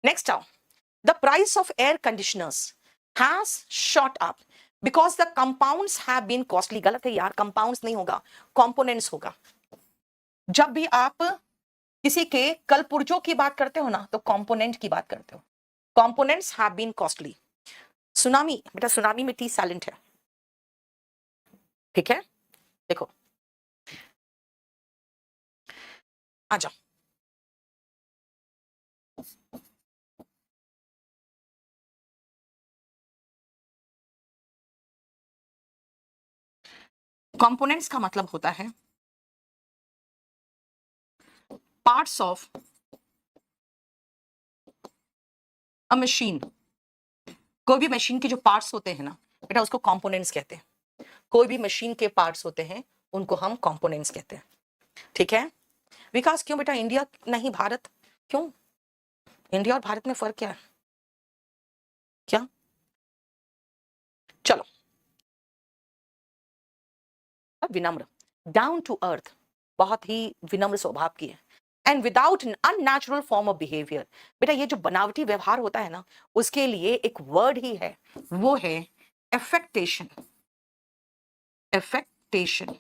[SPEAKER 1] नेक्स्ट आओ, the price of air conditioners has shot up because the compounds have been costly. गलत है यार, कंपाउंड्स नहीं होगा, कंपोनेंट्स होगा। जब भी आप किसी के कलपुर्जों की बात करते हो ना तो कंपोनेंट की बात करते हो। Components have been costly. Tsunami, बेटा सुनामी में टी साइलेंट है, ठीक है। देखो आ जाओ, कंपोनेंट्स का मतलब होता है पार्ट्स ऑफ अ मशीन। कोई भी मशीन के जो पार्ट्स होते हैं ना बेटा उसको कंपोनेंट्स कहते हैं। कोई भी मशीन के पार्ट्स होते हैं उनको हम कंपोनेंट्स कहते हैं, ठीक है। विकास क्यों बेटा इंडिया नहीं भारत, क्यों इंडिया और भारत में फर्क क्या है, क्या? चलो, विनम्र, डाउन टू अर्थ, बहुत ही विनम्र स्वभाव की है। And without an unnatural form of behaviour. बेटा ये जो बनावटी व्यवहार होता है ना उसके लिए एक वर्ड ही है, वो है एफेक्टेशन। एफेक्टेशन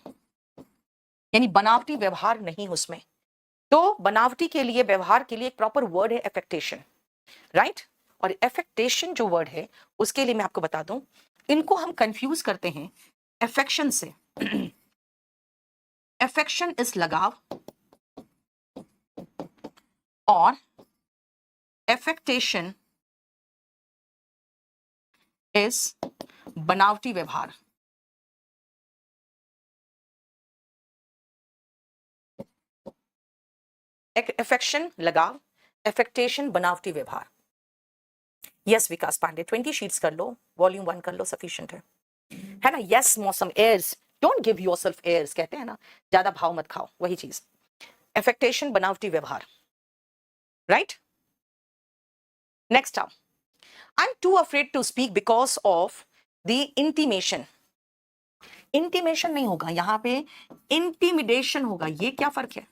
[SPEAKER 1] यानी बनावटी व्यवहार नहीं उसमें, तो बनावटी के लिए व्यवहार के लिए एक प्रॉपर वर्ड है एफेक्टेशन, राइट। और एफेक्टेशन जो वर्ड है उसके लिए मैं आपको बता दूं, इनको हम कंफ्यूज करते हैं एफेक्शन से। एफेक्शन इज लगाव और एफेक्टेशन इज बनावटी व्यवहार। एफेक्शन लगाव, एफेक्टेशन बनावटी व्यवहार। यस विकास पांडे 20 शीट्स कर लो, वॉल्यूम 1 कर लो, सफिशिएंट है ना। Yes Mausam, airs, don't give yourself airs कहते हैं ना, ज्यादा भाव मत खाओ, वही चीज। एफेक्टेशन बनावटी व्यवहार, राइट। नेक्स्ट आओ, I am too afraid to speak because of the intimation. Intimation नहीं होगा यहां पे, इंटीमिडेशन होगा। ये क्या फर्क है,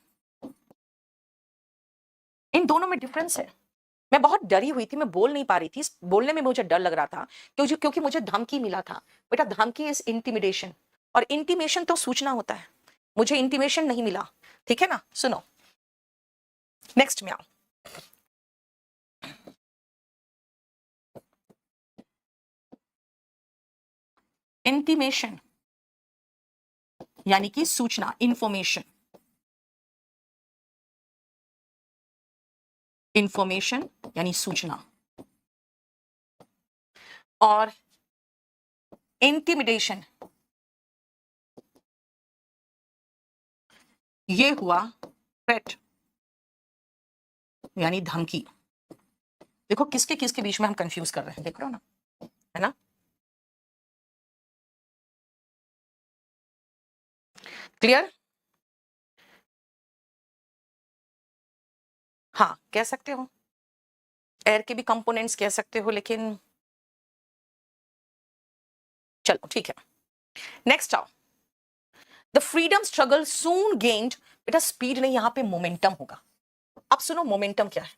[SPEAKER 1] इन दोनों में डिफरेंस है। मैं बहुत डरी हुई थी, मैं बोल नहीं पा रही थी, बोलने में मुझे डर लग रहा था क्योंकि मुझे धमकी मिला था। बेटा धमकी इज इंटीमिडेशन और इंटीमेशन तो सूचना होता है, मुझे इंटीमेशन नहीं मिला, ठीक है ना। सुनो नेक्स्ट में आओ, इंटीमेशन यानी कि सूचना, इंफॉर्मेशन। इंफॉर्मेशन यानी सूचना, और इंटिमिडेशन ये हुआ थ्रेट यानी धमकी। देखो किसके किसके बीच में हम कंफ्यूज कर रहे हैं, देख रहे हो ना, है ना। क्लियर? हाँ कह सकते हो, एयर के भी कंपोनेंट्स कह सकते हो, लेकिन चलो ठीक है। नेक्स्ट आओ, the freedom struggle soon gained. बेटा स्पीड नहीं, यहां पे मोमेंटम होगा। अब सुनो मोमेंटम क्या है,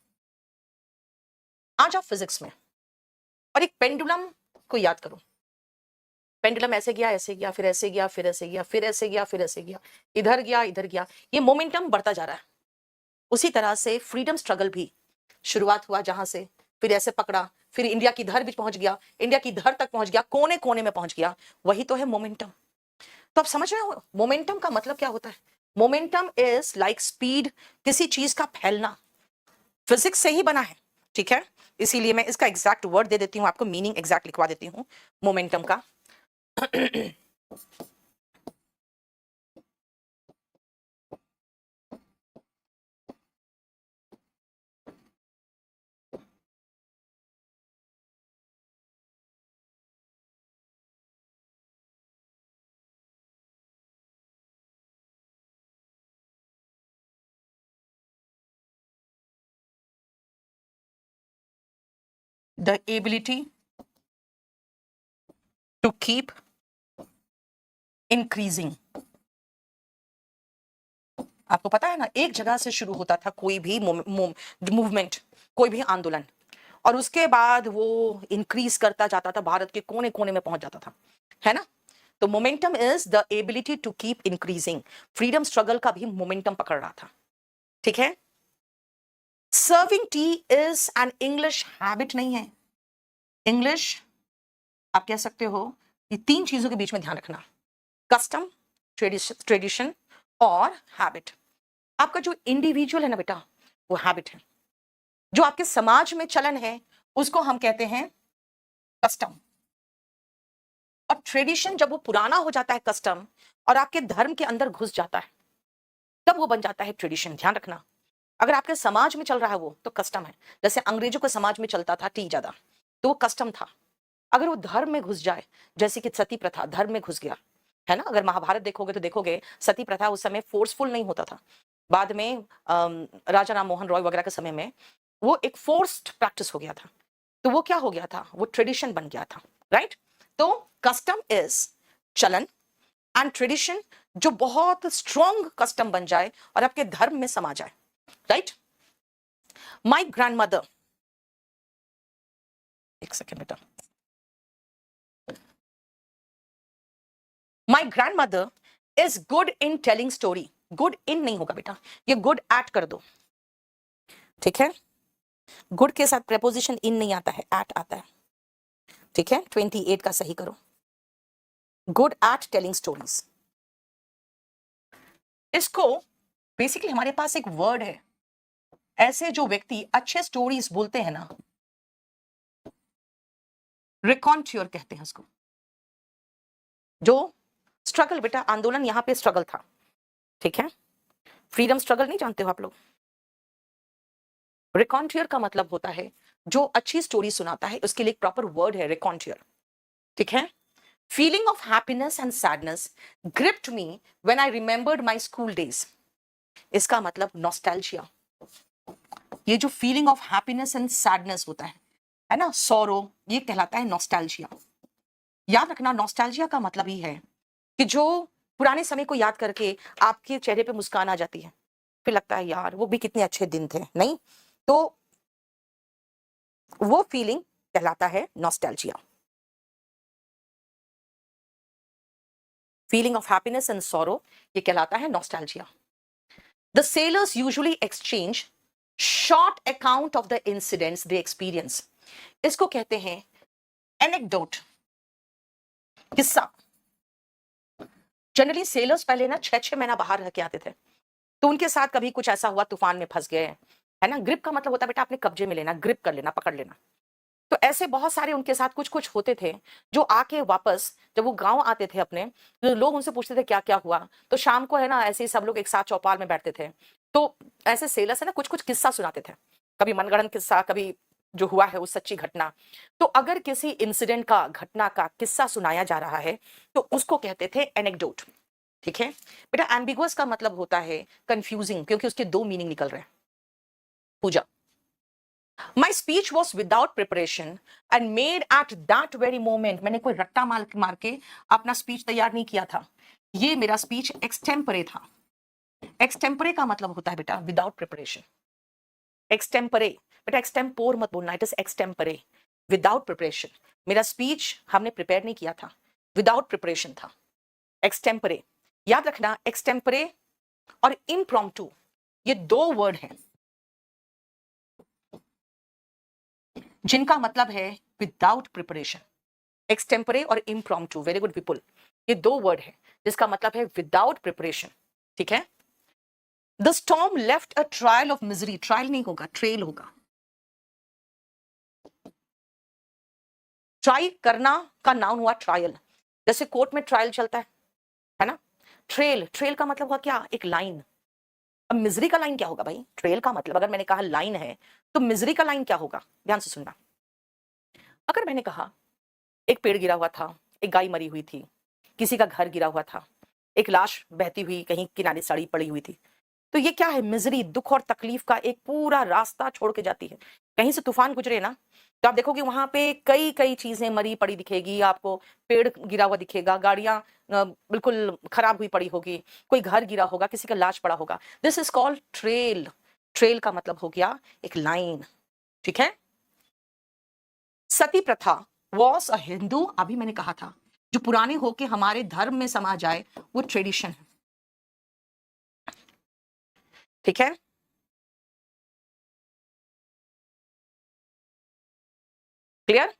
[SPEAKER 1] आ जाओ फिजिक्स में और एक पेंडुलम को याद करो। पेंडुलम ऐसे गया, ऐसे गया, फिर ऐसे गया, फिर ऐसे गया, फिर ऐसे गया, फिर ऐसे गया, इधर गया, इधर गया, ये मोमेंटम बढ़ता जा रहा है। उसी तरह से फ्रीडम स्ट्रगल भी शुरुआत हुआ जहां से, फिर ऐसे पकड़ा, फिर इंडिया की धर भी पहुंच गया, इंडिया की धर तक पहुंच गया, कोने कोने में पहुंच गया, वही तो है मोमेंटम। तो आप समझ रहे हो मोमेंटम का मतलब क्या होता है। मोमेंटम इज लाइक स्पीड, किसी चीज का फैलना, फिजिक्स से ही बना है, ठीक है। इसीलिए मैं इसका एग्जैक्ट वर्ड दे देती हूँ आपको, मीनिंग एग्जैक्ट लिखवा देती हूँ मोमेंटम का। The ability to keep increasing. आपको पता है ना, एक जगह से शुरू होता था कोई भी मूवमेंट, कोई भी आंदोलन, और उसके बाद वो इंक्रीज करता जाता था, भारत के कोने कोने में पहुंच जाता था, है ना। तो momentum is the ability to keep increasing. Freedom struggle का भी मोमेंटम पकड़ रहा था, ठीक है। Serving tea is an English habit नहीं है। इंग्लिश आप कह सकते हो, ये तीन चीजों के बीच में ध्यान रखना, कस्टम, ट्रेडिशन और हैबिट। आपका जो इंडिविजुअल है ना बेटा, वो हैबिट है। जो आपके समाज में चलन है उसको हम कहते हैं कस्टम। और ट्रेडिशन जब वो पुराना हो जाता है, कस्टम, और आपके धर्म के अंदर घुस जाता है, तब वो बन जाता है ट्रेडिशन। ध्यान रखना, अगर आपके समाज में चल रहा है वो तो कस्टम है। जैसे अंग्रेजों के समाज में चलता था टी ज्यादा, तो वो कस्टम था। अगर वो धर्म में घुस जाए, जैसे कि सती प्रथा धर्म में घुस गया, है ना। अगर महाभारत देखोगे तो देखोगे सती प्रथा उस समय फोर्सफुल नहीं होता था। बाद में राजा राम मोहन रॉय वगैरह के समय में वो एक फोर्स्ड प्रैक्टिस हो गया था। तो वो क्या हो गया था, वो ट्रेडिशन बन गया था, राइट। तो कस्टम इज चलन, एंड ट्रेडिशन जो बहुत स्ट्रॉन्ग कस्टम बन जाए और आपके धर्म में समा जाए, राइट। माई ग्रैंडमदर, एक सेकेंड बेटा, my grandmother is good in telling story. Good in नहीं होगा बेटा, ये गुड एट कर दो, ठीक है। गुड के साथ प्रेपोजिशन इन नहीं आता है, एट आता है, ठीक है। 28 का सही करो, गुड एट टेलिंग स्टोरीज। इसको बेसिकली हमारे पास एक वर्ड है, ऐसे जो व्यक्ति अच्छे स्टोरीज बोलते हैं ना, रिकॉन्ट्योर कहते हैं उसको। जो स्ट्रगल बेटा, आंदोलन यहां पे स्ट्रगल था, ठीक है। फ्रीडम स्ट्रगल नहीं जानते हो आप लोग। रिकॉन्ट्योर का मतलब होता है जो अच्छी स्टोरी सुनाता है, उसके लिए एक प्रॉपर वर्ड है रिकॉन्ट्योर, ठीक है। Feeling of happiness and sadness gripped me when I remembered my school days. इसका मतलब नॉस्टैल्जिया। ये जो feeling of happiness and sadness होता है ना, सॉरो, ये कहलाता है नॉस्टैल्जिया। याद रखना, नॉस्टैल्जिया का मतलब ही है कि जो पुराने समय को याद करके आपके चेहरे पे मुस्कान आ जाती है, फिर लगता है यार वो भी कितने अच्छे दिन थे, नहीं। तो वो फीलिंग कहलाता है nostalgia. Feeling of happiness and sorrow, ये कहलाता है nostalgia. The sellers usually exchange short account of the incidents they experience. इसको कहते हैं एनेक्डोट, किस्सा। जनरली सेलर्स पहले ना 6-6 महीना बाहर रह के आते थे, तो उनके साथ कभी कुछ ऐसा हुआ, तूफान में फंस गए, है ना। ग्रिप का मतलब होता है बेटा अपने कब्जे में लेना, ग्रिप कर लेना, पकड़ लेना। तो ऐसे बहुत सारे उनके साथ कुछ कुछ होते थे, जो आके वापस जब वो गांव आते थे अपने, तो लोग उनसे पूछते थे क्या क्या हुआ। तो शाम को है ना, ऐसे ही सब लोग एक साथ चौपाल में बैठते थे, तो ऐसे सेलर्स है ना कुछ कुछ किस्सा सुनाते थे, कभी मनगढ़ंत किस्सा, कभी जो हुआ है वो सच्ची घटना। तो अगर किसी इंसिडेंट का, घटना का किस्सा सुनाया जा रहा है तो उसको कहते थे एनेक्डोट, ठीक है बेटा। एम्बिगुअस का मतलब होता है कंफ्यूजिंग, क्योंकि उसके दो मीनिंग निकल रहे हैं। Pooja, my speech was without preparation and made at that very moment. मैंने कोई रट्टा मार के अपना स्पीच तैयार नहीं किया था, ये मेरा स्पीच एक्सटेम्परे था। एक्सटेम्परे का मतलब होता है बेटा विदाउट प्रिपरेशन। एक्सटेम्परे बेटा, एक्सटेम्पोर मत बोलना, इट इज एक्सटेम्परे, विदाउट प्रिपरेशन। मेरा स्पीच हमने प्रिपेयर नहीं किया था, विदाउट प्रिपरेशन था, एक्सटेम्परे। याद रखना, एक्सटेम्परे और इम्प्रॉम्प्टू ये दो वर्ड हैं जिनका मतलब है विदाउट प्रिपरेशन। एक्सटेम्परे और इम्प्रॉम्प्टू, वेरी गुड विपुल, ये दो वर्ड है जिसका मतलब है विदाउट प्रिपरेशन, ठीक है। The storm left a trial of misery. Trial नहीं होगा, ट्रेल होगा। ट्राई करना का नाउन हुआ ट्रायल, जैसे कोर्ट में ट्रायल चलता है ना। ट्रेल, ट्रेल का मतलब हुआ क्या, एक लाइन। अब मिजरी का लाइन क्या होगा भाई, ट्रेल का मतलब अगर मैंने कहा लाइन है तो मिजरी का लाइन क्या होगा, ध्यान से सुनना। अगर मैंने कहा एक पेड़ गिरा हुआ था, एक गाय मरी हुई थी, किसी का घर गिरा हुआ था, एक लाश बहती हुई कहीं किनारे सड़ी पड़ी हुई थी, तो ये क्या है, मिजरी, दुख और तकलीफ का एक पूरा रास्ता छोड़ के जाती है। कहीं से तूफान गुजरे ना, तो आप देखोगे वहां पे कई कई चीजें मरी पड़ी दिखेगी आपको, पेड़ गिरा हुआ दिखेगा, गाड़ियां बिल्कुल खराब हुई पड़ी होगी, कोई घर गिरा होगा, किसी का लाश पड़ा होगा। This is called trail. Trail का मतलब हो गया एक लाइन, ठीक है। सती प्रथा वॉज अ हिंदू, अभी मैंने कहा था, जो पुराने होके हमारे धर्म में समा जाए वो ट्रेडिशन है, ठीक है। क्लियर?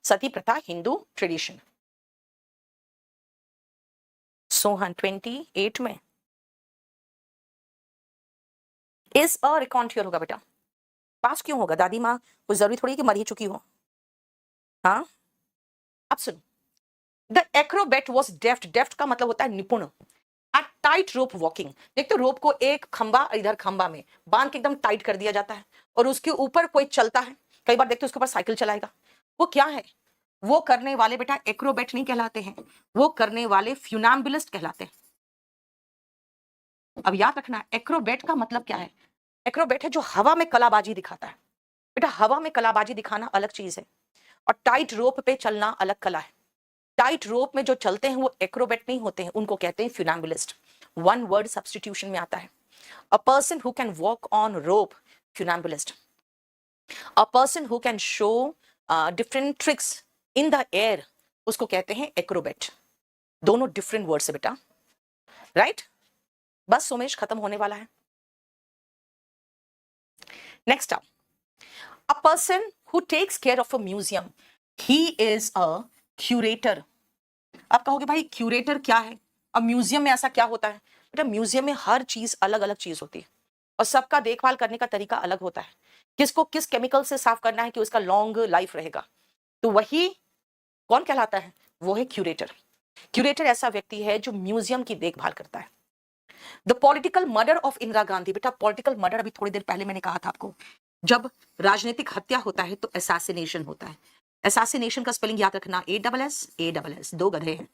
[SPEAKER 1] सती प्रथा हिंदू ट्रेडिशन। सोहन 28 में इस अ रिकॉन्टियर होगा बेटा, पास क्यों होगा? दादी माँ कोई जरूरी थोड़ी कि मर ही चुकी हो। हाँ, अब सुनो, द एक्रोबेट वॉज डेफ्ट, डेफ्ट का मतलब होता है निपुण। एट टाइट रोप वॉकिंग, देखते हो रोप को एक खंबा इधर खंबा में बांध के एकदम टाइट कर दिया जाता है और उसके ऊपर कोई चलता है, कई बार देखते हो उसके ऊपर साइकिल चलाएगा, वो क्या है? वो करने वाले बेटा एक्रोबेट नहीं कहलाते हैं, वो करने वाले फ्यूनाम्बुलिस्ट कहलाते हैं। अब याद रखना एक्रोबेट का मतलब क्या है। एक्रोबेट है जो हवा में कलाबाजी दिखाता है। बेटा हवा में कलाबाजी दिखाना अलग चीज है और टाइट रोप पे चलना अलग कला है। टाइट रोप में जो चलते हैं वो एक्रोबेट नहीं होते हैं, उनको कहते हैं फ्यूनाम्बुलिस्ट। वन वर्ड सब्स्टिट्यूशन में आता है। A person who can walk on rope, funambulist. A person who can show different tricks in the air, उसको कहते हैं एक्रोबेट। दोनों डिफरेंट वर्ड्स है बेटा, राइट? बस सोमेश खत्म होने वाला है। Next up, a person who takes care of a museum, he is a curator. आप कहोगे भाई क्यूरेटर क्या है? अब म्यूजियम में ऐसा क्या होता है? बेटा म्यूजियम में हर चीज अलग अलग चीज होती है और सबका देखभाल करने का तरीका अलग होता है। किसको किस केमिकल से साफ करना है कि उसका लॉन्ग लाइफ रहेगा, तो वही कौन कहलाता है? वो है क्यूरेटर। क्यूरेटर ऐसा व्यक्ति है जो म्यूजियम की देखभाल करता है। The political murder of Indira Gandhi, बेटा पॉलिटिकल मर्डर अभी थोड़ी देर पहले मैंने कहा था आपको, जब राजनीतिक हत्या होता है तो असैसिनेशन होता है। असैसिनेशन का स्पेलिंग याद रखना, ASS, दो गधे हैं,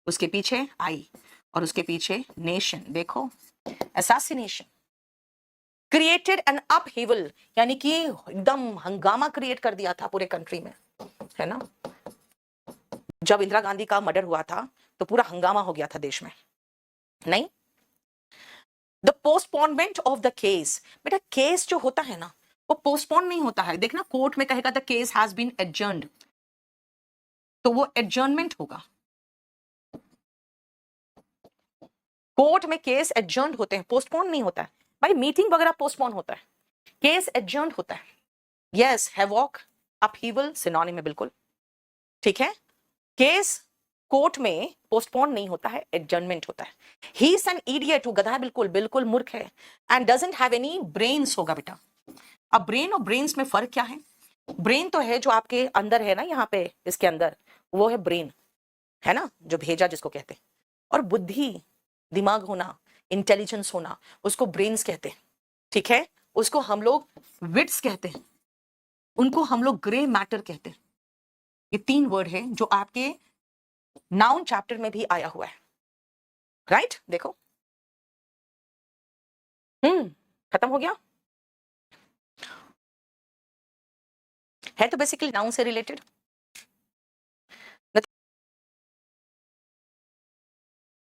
[SPEAKER 1] उसके पीछे आई और उसके पीछे नेशन, देखो असैसिनेशन। क्रिएटेड एन अपहीवल, यानी कि एकदम हंगामा क्रिएट कर दिया था पूरे कंट्री में, है ना। जब इंदिरा गांधी का मर्डर हुआ था तो पूरा हंगामा हो गया था देश में, नहीं। The postponement of the case, बेटा केस जो होता है ना वो पोस्टपोन नहीं होता है। देखना कोर्ट में कहेगा the case has been adjourned, तो वो एडजर्नमेंट होगा। कोर्ट में केस एडजर्न्ड होते हैं, पोस्टपोन नहीं होता है। भाई मीटिंग वगैरह पोस्टपोन होता है, केस एडजर्न्ड होता है। यस, हैवॉक, अपहीवल सिनोनिम है बिल्कुल, ठीक है। केस कोर्ट में पोस्टपोन नहीं होता है, एडजर्नमेंट होता है। ही इज एन इडियट, वो गधा है, बिल्कुल बिल्कुल मूर्ख है। And doesn't have any brains होगा बेटा। अब ब्रेन और ब्रेन्स में फर्क क्या है? ब्रेन तो है जो आपके अंदर है ना, यहाँ पे इसके अंदर, वो है ब्रेन, है ना, जो भेजा जिसको कहते हैं। और बुद्धि, दिमाग होना, इंटेलिजेंस होना, उसको ब्रेन्स कहते हैं, ठीक है। उसको हम लोग विट्स कहते हैं, उनको हम लोग ग्रे मैटर कहते हैं। ये 3 वर्ड है जो आपके नाउन चैप्टर में भी आया हुआ है, राइट? देखो, खत्म हो गया है, तो बेसिकली नाउन से रिलेटेड